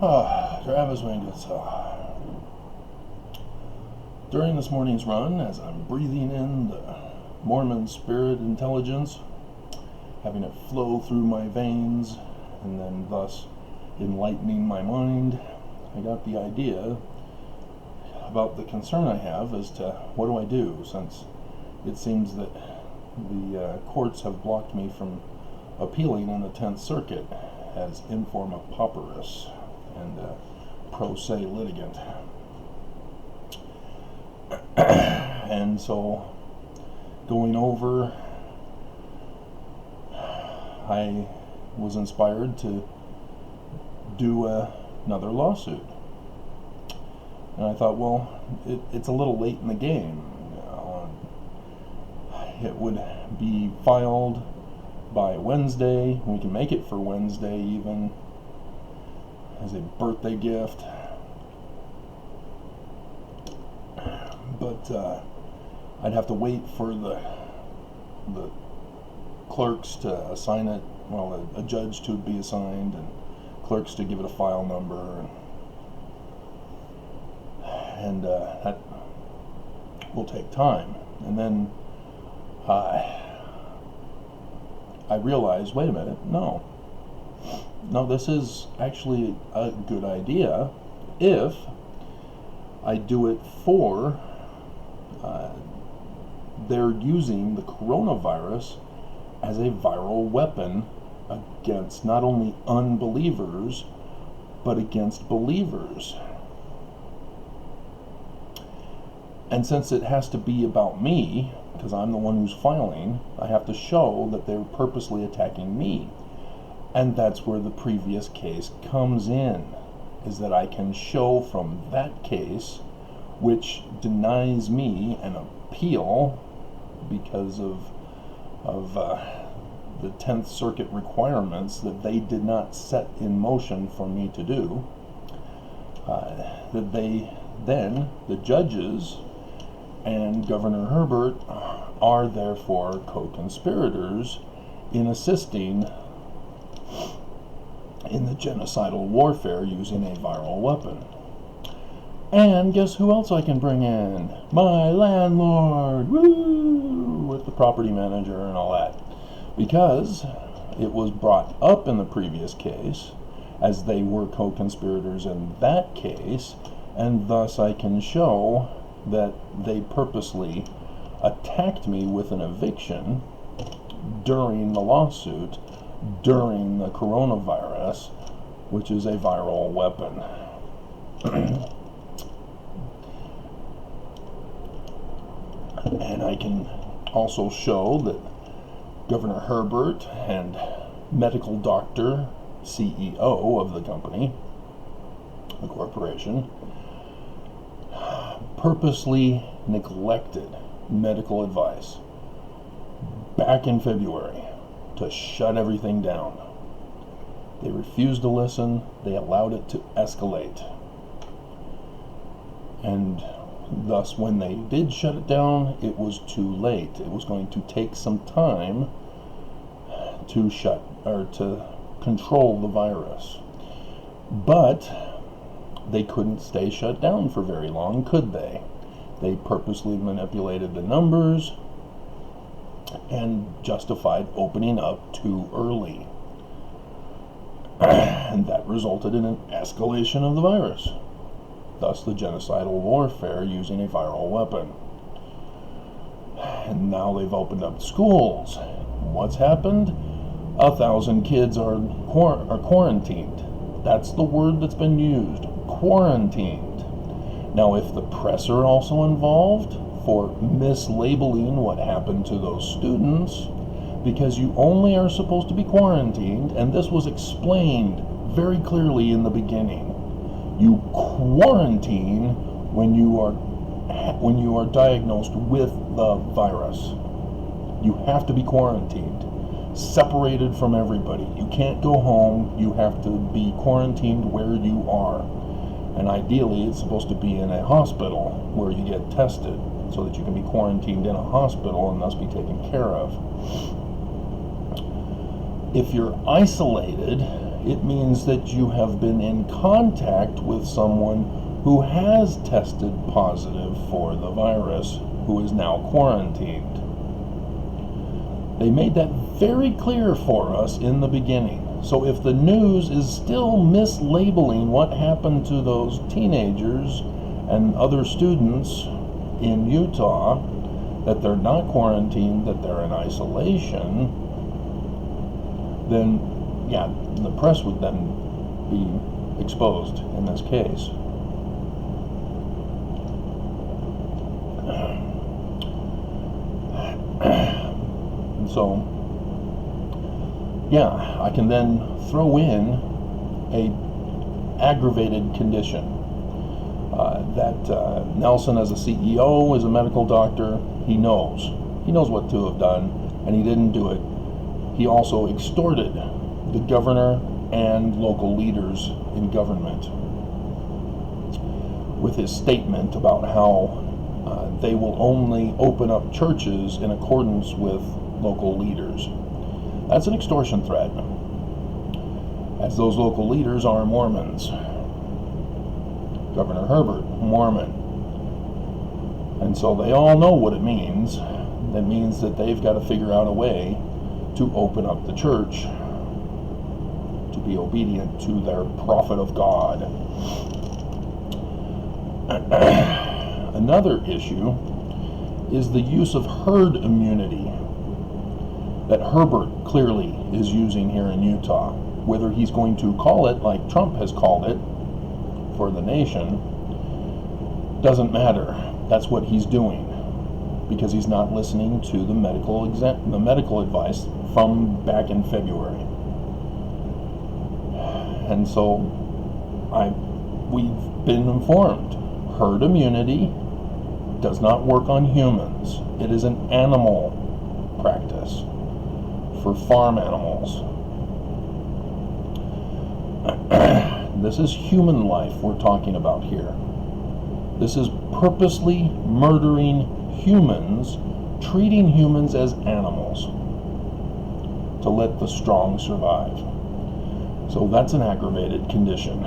Travis Wingate. During this morning's run, as I'm breathing in the Mormon spirit intelligence, having it flow through my veins, and then thus enlightening my mind, I got the idea about the concern I have as to what do I do, since it seems that the courts have blocked me from appealing in the 10th Circuit as informa pauperis and pro se litigant. And so, going over, I was inspired to do another lawsuit. And I thought, well, it's a little late in the game. It would be filed by Wednesday. We can make it for Wednesday even, as a birthday gift. But I'd have to wait for the clerks to assign it, well, a judge to be assigned, and clerks to give it a file number, and that will take time. And then I realized, wait a minute, no, this is actually a good idea if I do it for they're using the coronavirus as a viral weapon against not only unbelievers but against believers. And since it has to be about me, because I'm the one who's filing, I have to show that they're purposely attacking me. And that's where the previous case comes in, is that I can show from that case, which denies me an appeal because of the 10th Circuit requirements that they did not set in motion for me to do, that they then, the judges and Governor Herbert, are therefore co-conspirators in assisting in the genocidal warfare using a viral weapon. And guess who else I can bring in? My landlord! Woo! With the property manager and all that. Because it was brought up in the previous case, as they were co-conspirators in that case, and thus I can show that they purposely attacked me with an eviction during the lawsuit, during the coronavirus, which is a viral weapon. And I can also show that Governor Herbert and medical doctor, CEO of the company, the corporation, purposely neglected medical advice back in February to shut everything down. They refused to listen. They allowed it to escalate. And thus, when they did shut it down, it was too late. It was going to take some time to to control the virus. But they couldn't stay shut down for very long, could they? They purposely manipulated the numbers and justified opening up too early. And that resulted in an escalation of the virus. Thus the genocidal warfare using a viral weapon. And now they've opened up schools. What's happened? 1,000 kids are quarantined. That's the word that's been used. Quarantined. Now, if the press are also involved for mislabeling what happened to those students, because you only are supposed to be quarantined, and this was explained very clearly in the beginning. You quarantine when you are diagnosed with the virus. You have to be quarantined, separated from everybody. You can't go home. You have to be quarantined where you are. And ideally, it's supposed to be in a hospital where you get tested so that you can be quarantined in a hospital and thus be taken care of. If you're isolated, It means that you have been in contact with someone who has tested positive for the virus, who is now quarantined. They made that very clear for us in the beginning. So if the news is still mislabeling what happened to those teenagers and other students in Utah, that they're not quarantined, that they're in isolation, then yeah, the press would then be exposed in this case. And so, yeah, I can then throw in a aggravated condition. That Nelson, as a CEO, is a medical doctor. He knows what to have done, and he didn't do it. He also extorted the governor and local leaders in government with his statement about how they will only open up churches in accordance with local leaders. That's an extortion threat, as those local leaders are Mormons. Governor Herbert, Mormon. And so they all know what it means. That means that they've got to figure out a way to open up the church, to be obedient to their prophet of God. Another issue is the use of herd immunity that Herbert clearly is using here in Utah. Whether he's going to call it like Trump has called it for the nation doesn't matter. That's what he's doing, because he's not listening to the medical advice from back in February. And so we've been informed herd immunity does not work on humans. It is an animal practice for farm animals. This is human life we're talking about here. This is purposely murdering humans, treating humans as animals to let the strong survive. So that's an aggravated condition.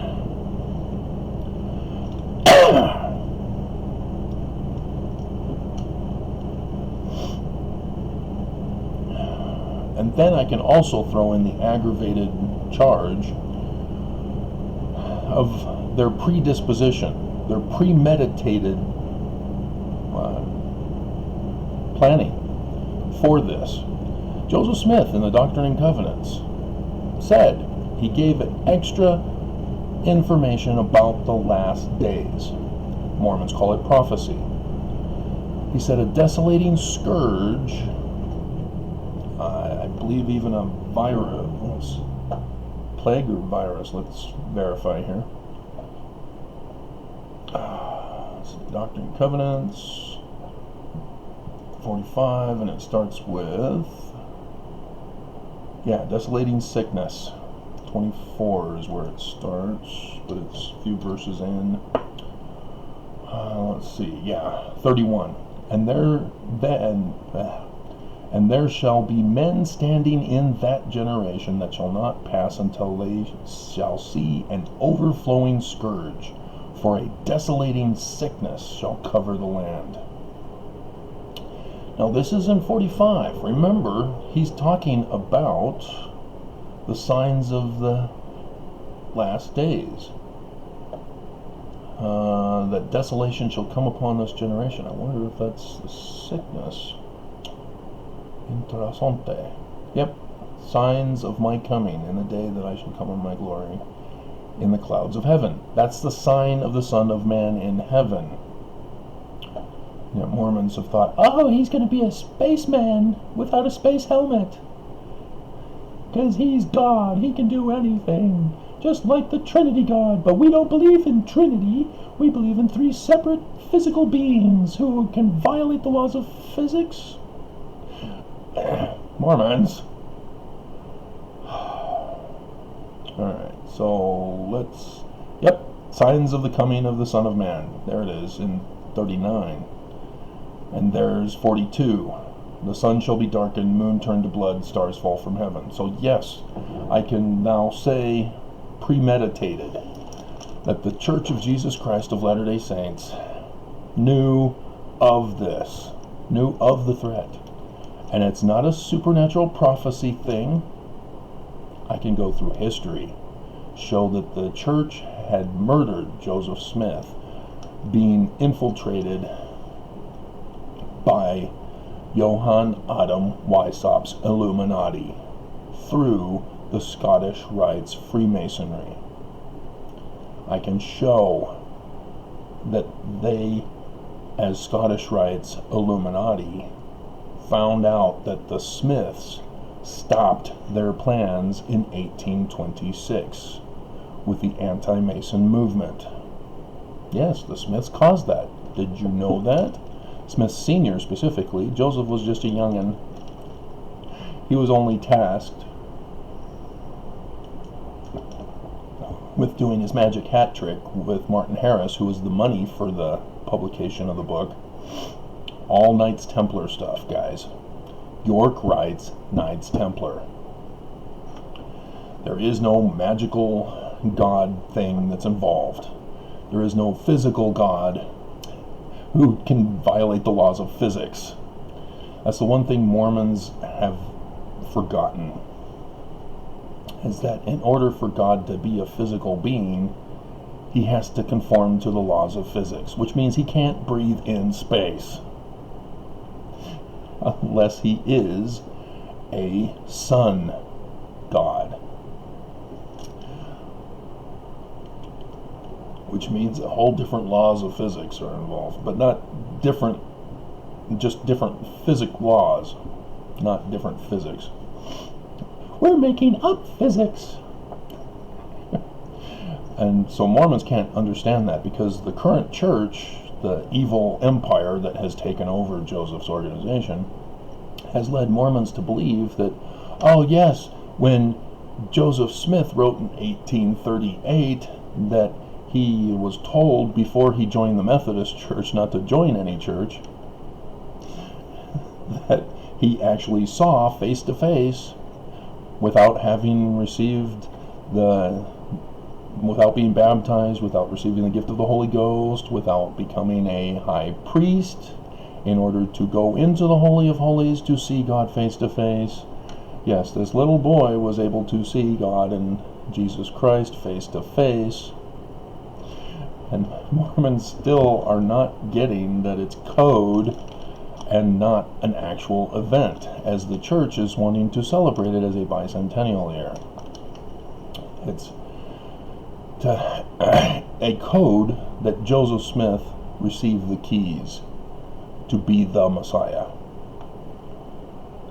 And then I can also throw in the aggravated charge of their predisposition, their premeditated planning for this. Joseph Smith in the Doctrine and Covenants said he gave extra information about the last days. Mormons call it prophecy. He said a desolating scourge, I believe even a virus, plague or virus, let's verify here. Doctrine and Covenants 45, and it starts with, yeah, desolating sickness. 24 is where it starts, but it's a few verses in. Let's see, yeah, 31. And there shall be men standing in that generation that shall not pass until they shall see an overflowing scourge, for a desolating sickness shall cover the land. Now this is in 45. Remember, he's talking about the signs of the last days. That desolation shall come upon this generation. I wonder if that's the sickness. Interessante. Yep. Signs of my coming in the day that I shall come in my glory in the clouds of heaven. That's the sign of the Son of Man in heaven. You know, Mormons have thought, oh, he's going to be a spaceman without a space helmet, because he's God, he can do anything, just like the Trinity God. But we don't believe in Trinity. We believe in three separate physical beings who can violate the laws of physics. Mormons. Alright, so let's, yep, signs of the coming of the Son of Man. There it is in 39. And there's 42. The sun shall be darkened, moon turned to blood, stars fall from heaven. So yes, I can now say, premeditated, that the Church of Jesus Christ of Latter-day Saints knew of this, knew of the threat. And it's not a supernatural prophecy thing. I can go through history, show that the church had murdered Joseph Smith, being infiltrated by Johann Weishaupt's Illuminati through the Scottish Rites Freemasonry. I can show that they, as Scottish Rites Illuminati, found out that the Smiths stopped their plans in 1826 with the anti-Mason movement. Yes, the Smiths caused that. Did you know that? Smith Sr. specifically. Joseph was just a youngin'. He was only tasked with doing his magic hat trick with Martin Harris, who was the money for the publication of the book. All Knights Templar stuff, guys. York Rites, Knights Templar. There is no magical god thing that's involved. There is no physical god who can violate the laws of physics. That's the one thing Mormons have forgotten, is that in order for God to be a physical being, he has to conform to the laws of physics, which means he can't breathe in space unless he is a sun god, which means a whole different laws of physics are involved, but not different, just different physics laws, not different physics. We're making up physics. And so Mormons can't understand that, because the current church, the evil empire that has taken over Joseph's organization, has led Mormons to believe that, oh yes, when Joseph Smith wrote in 1838 that he was told before he joined the Methodist Church not to join any church, that he actually saw face to face, without having received without being baptized, without receiving the gift of the Holy Ghost, without becoming a high priest, in order to go into the Holy of Holies to see God face to face. Yes, this little boy was able to see God and Jesus Christ face to face. And Mormons still are not getting that it's code and not an actual event, as the church is wanting to celebrate it as a bicentennial year. It's a code that Joseph Smith received the keys to be the Messiah.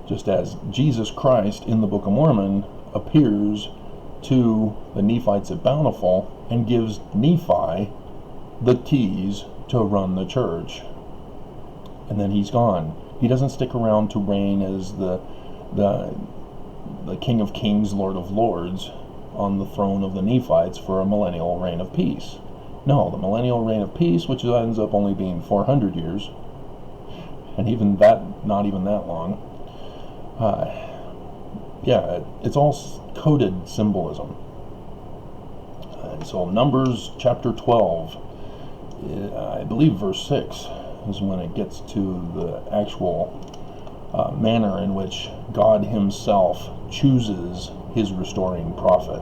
Just as Jesus Christ in the Book of Mormon appears to the Nephites at Bountiful and gives Nephi the keys to run the church. And then he's gone. He doesn't stick around to reign as the King of Kings, Lord of Lords on the throne of the Nephites for a millennial reign of peace. No, the millennial reign of peace, which ends up only being 400 years, and even that, not even that long. Yeah, it's all coded symbolism. And so Numbers chapter 12, I believe verse 6, is when it gets to the actual manner in which God himself chooses his restoring prophet.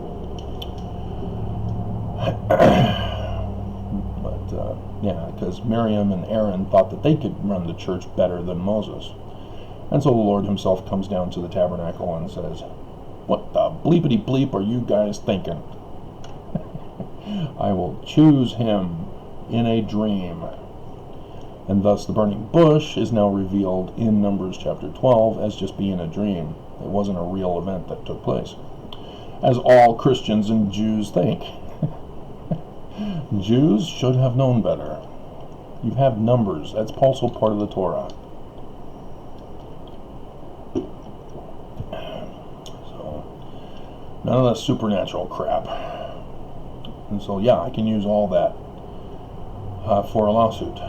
But yeah, because Miriam and Aaron thought that they could run the church better than Moses. And so the Lord himself comes down to the tabernacle and says, "What the bleepity bleep are you guys thinking? I will choose him in a dream." And thus the burning bush is now revealed in Numbers chapter 12 as just being a dream. It wasn't a real event that took place, as all Christians and Jews think. Jews should have known better. You have Numbers. That's also part of the Torah. So, none of that supernatural crap. And so, yeah, I can use all that for a lawsuit.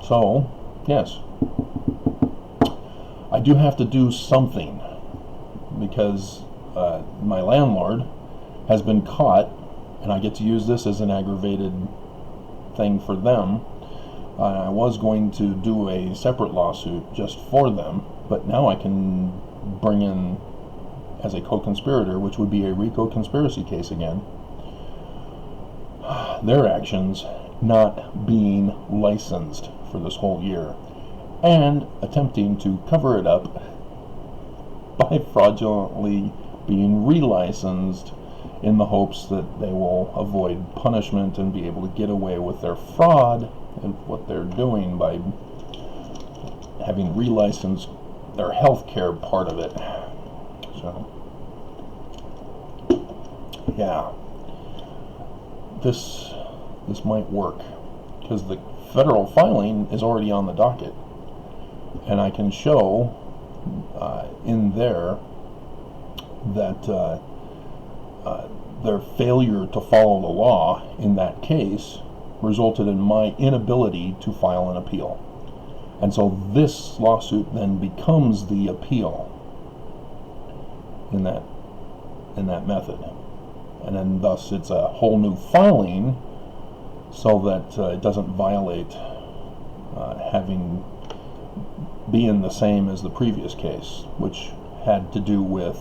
So, yes. I do have to do something because my landlord has been caught, and I get to use this as an aggravated thing for them. I was going to do a separate lawsuit just for them, but now I can bring in as a co-conspirator, which would be a RICO conspiracy case again, their actions not being licensed for this whole year and attempting to cover it up by fraudulently being relicensed in the hopes that they will avoid punishment and be able to get away with their fraud and what they're doing by having relicensed their healthcare part of it. So, yeah, this might work because the federal filing is already on the docket, and I can show in there that their failure to follow the law in that case resulted in my inability to file an appeal. And so this lawsuit then becomes the appeal in that method. And then thus it's a whole new filing so that it doesn't violate being the same as the previous case, which had to do with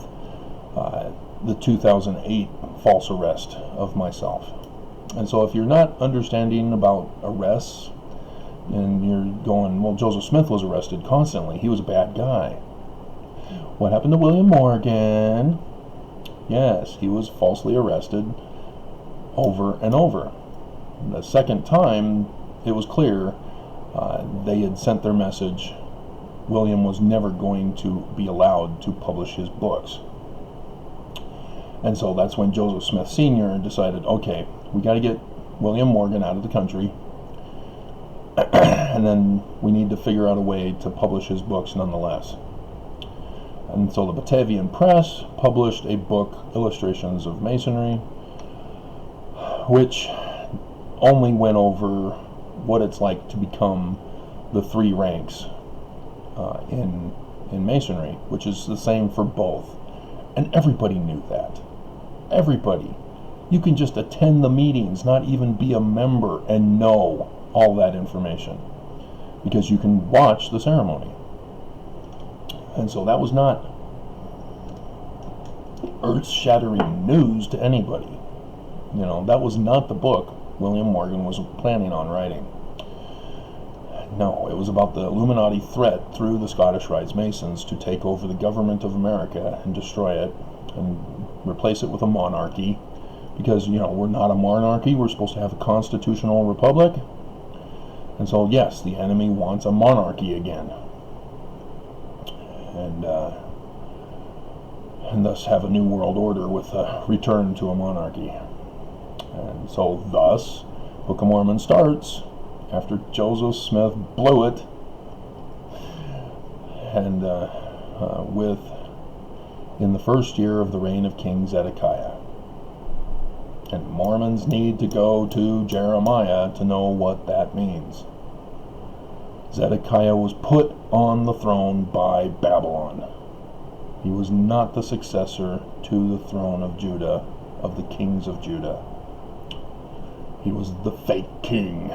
the 2008 false arrest of myself. And so if you're not understanding about arrests and you're going, well, Joseph Smith was arrested constantly, he was a bad guy. What happened to William Morgan? Yes, he was falsely arrested over and over. The second time, it was clear they had sent their message. William was never going to be allowed to publish his books. And so that's when Joseph Smith Sr. decided, okay, we got to get William Morgan out of the country, and then we need to figure out a way to publish his books nonetheless. And so the Batavian Press published a book, Illustrations of Masonry, which only went over what it's like to become the three ranks in Masonry, which is the same for both. And everybody knew that. Everybody. You can just attend the meetings, not even be a member, and know all that information because you can watch the ceremony. And so that was not earth-shattering news to anybody. You know, that was not the book William Morgan was planning on writing. No, it was about the Illuminati threat through the Scottish Rites Masons to take over the government of America and destroy it and replace it with a monarchy. Because, you know, we're not a monarchy, we're supposed to have a constitutional republic. And so, yes, the enemy wants a monarchy again. And thus have a new world order with a return to a monarchy. And so, thus, Book of Mormon starts after Joseph Smith blew it, and in the first year of the reign of King Zedekiah. And Mormons need to go to Jeremiah to know what that means. Zedekiah was put on the throne by Babylon. He was not the successor to the throne of Judah, of the kings of Judah. He was the fake king.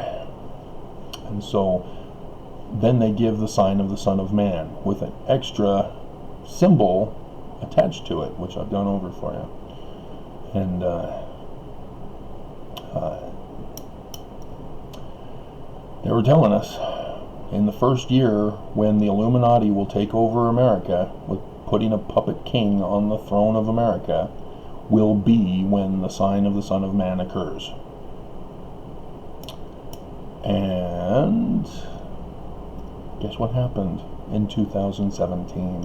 And so then they give the sign of the Son of Man with an extra symbol attached to it, which I've gone over for you. And they were telling us in the first year when the Illuminati will take over America with putting a puppet king on the throne of America will be when the sign of the Son of Man occurs. And guess what happened in 2017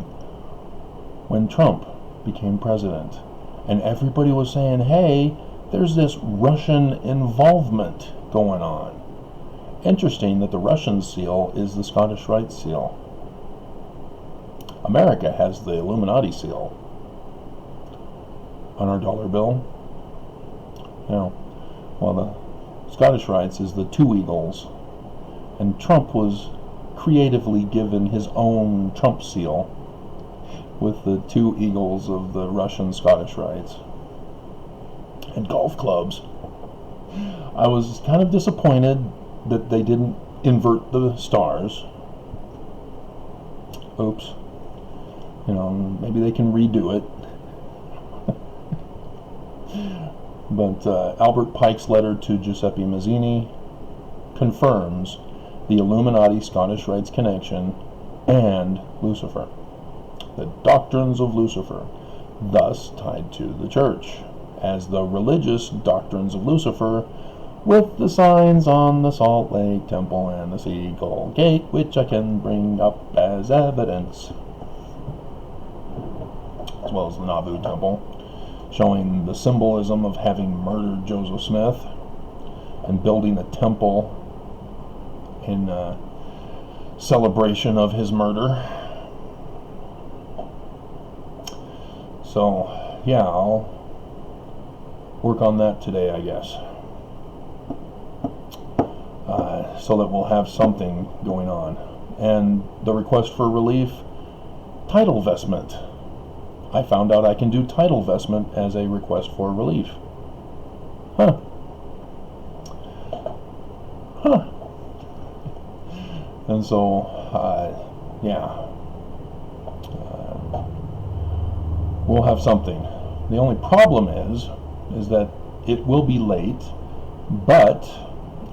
when Trump became president? And everybody was saying, hey, there's this Russian involvement going on. Interesting that the Russian seal is the Scottish Rite seal. America has the Illuminati seal on our dollar bill. You know, well, the Scottish Rites is the two eagles, and Trump was creatively given his own Trump seal with the 2 eagles of the Russian Scottish Rites and golf clubs. I was kind of disappointed that they didn't invert the stars. Oops. Maybe they can redo it. But Albert Pike's letter to Giuseppe Mazzini confirms the Illuminati Scottish Rites connection and Lucifer, the doctrines of Lucifer, thus tied to the church, as the religious doctrines of Lucifer, with the signs on the Salt Lake Temple and the Seagull Gate, which I can bring up as evidence, as well as the Nauvoo Temple, showing the symbolism of having murdered Joseph Smith and building a temple in celebration of his murder. So, yeah, I'll work on that today, I guess, so that we'll have something going on. And the request for relief, title vestment. I found out I can do title vestment as a request for relief. Huh. And so, we'll have something. The only problem is that it will be late, but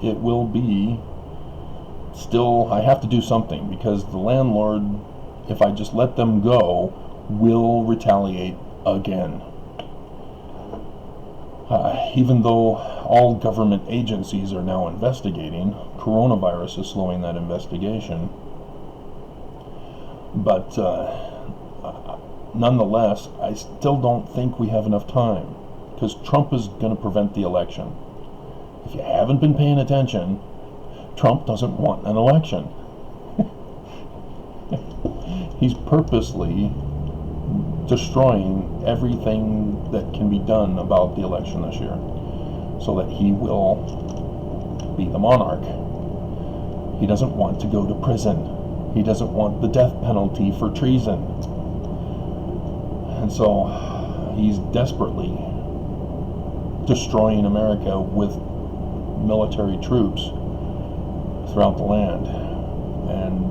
it will be still, I have to do something, because the landlord, if I just let them go, will retaliate again. Even though all government agencies are now investigating, coronavirus is slowing that investigation. But nonetheless, I still don't think we have enough time, because Trump is going to prevent the election. If you haven't been paying attention, Trump doesn't want an election. He's purposely destroying everything that can be done about the election this year, so that he will be the monarch. He doesn't want to go to prison. He doesn't want the death penalty for treason. And so he's desperately destroying America with military troops throughout the land. And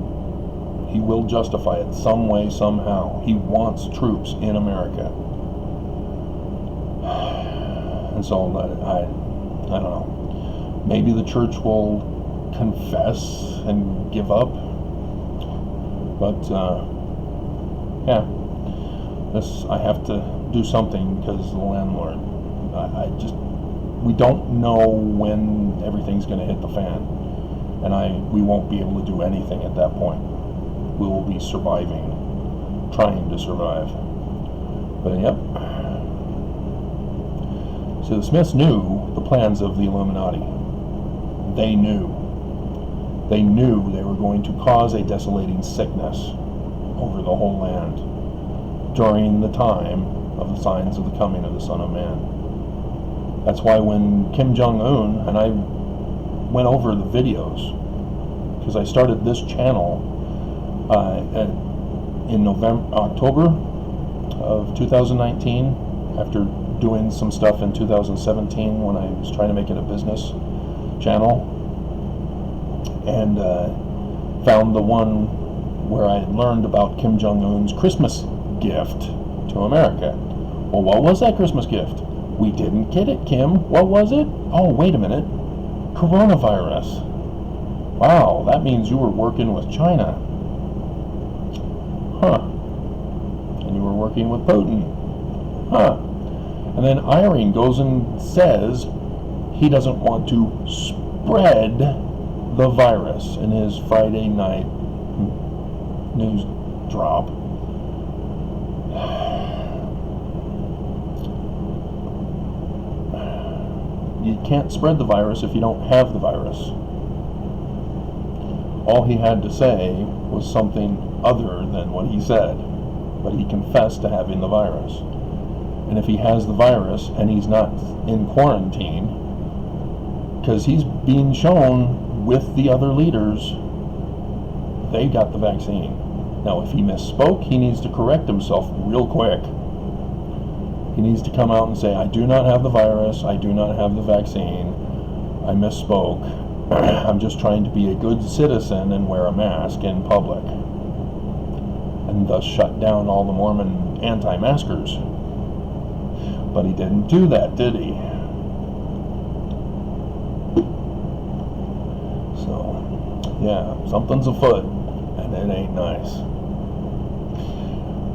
he will justify it some way, somehow. He wants troops in America. And so I don't know. Maybe the church will confess and give up. But I have to do something, because the landlord, we don't know when everything's going to hit the fan, and we won't be able to do anything at that point. We will be surviving, trying to survive. But yep. So the Smiths knew the plans of the Illuminati. They knew. They knew they were going to cause a desolating sickness over the whole land during the time of the signs of the coming of the Son of Man. That's why when Kim Jong-un, and I went over the videos, because I started this channel in October of 2019, after doing some stuff in 2017 when I was trying to make it a business channel, and found the one where I had learned about Kim Jong-un's Christmas gift to America. Well, what was that Christmas gift? We didn't get it, Kim. What was it? Oh, wait a minute. Coronavirus. Wow, that means you were working with China. Huh. And you were working with Putin. Huh. And then Irene goes and says he doesn't want to spread the virus in his Friday night news drop. You can't spread the virus if you don't have the virus. All he had to say was something other than what he said, but he confessed to having the virus. And if he has the virus and he's not in quarantine, because he's being shown with the other leaders they got the vaccine. Now, if he misspoke, he needs to correct himself real quick. He needs to come out and say, I do not have the virus, I do not have the vaccine, I misspoke. I'm just trying to be a good citizen and wear a mask in public. And thus shut down all the Mormon anti-maskers. But he didn't do that, did he? So, yeah, something's afoot, and it ain't nice.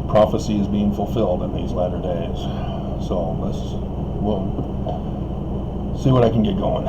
Prophecy is being fulfilled in these latter days. So we'll see what I can get going.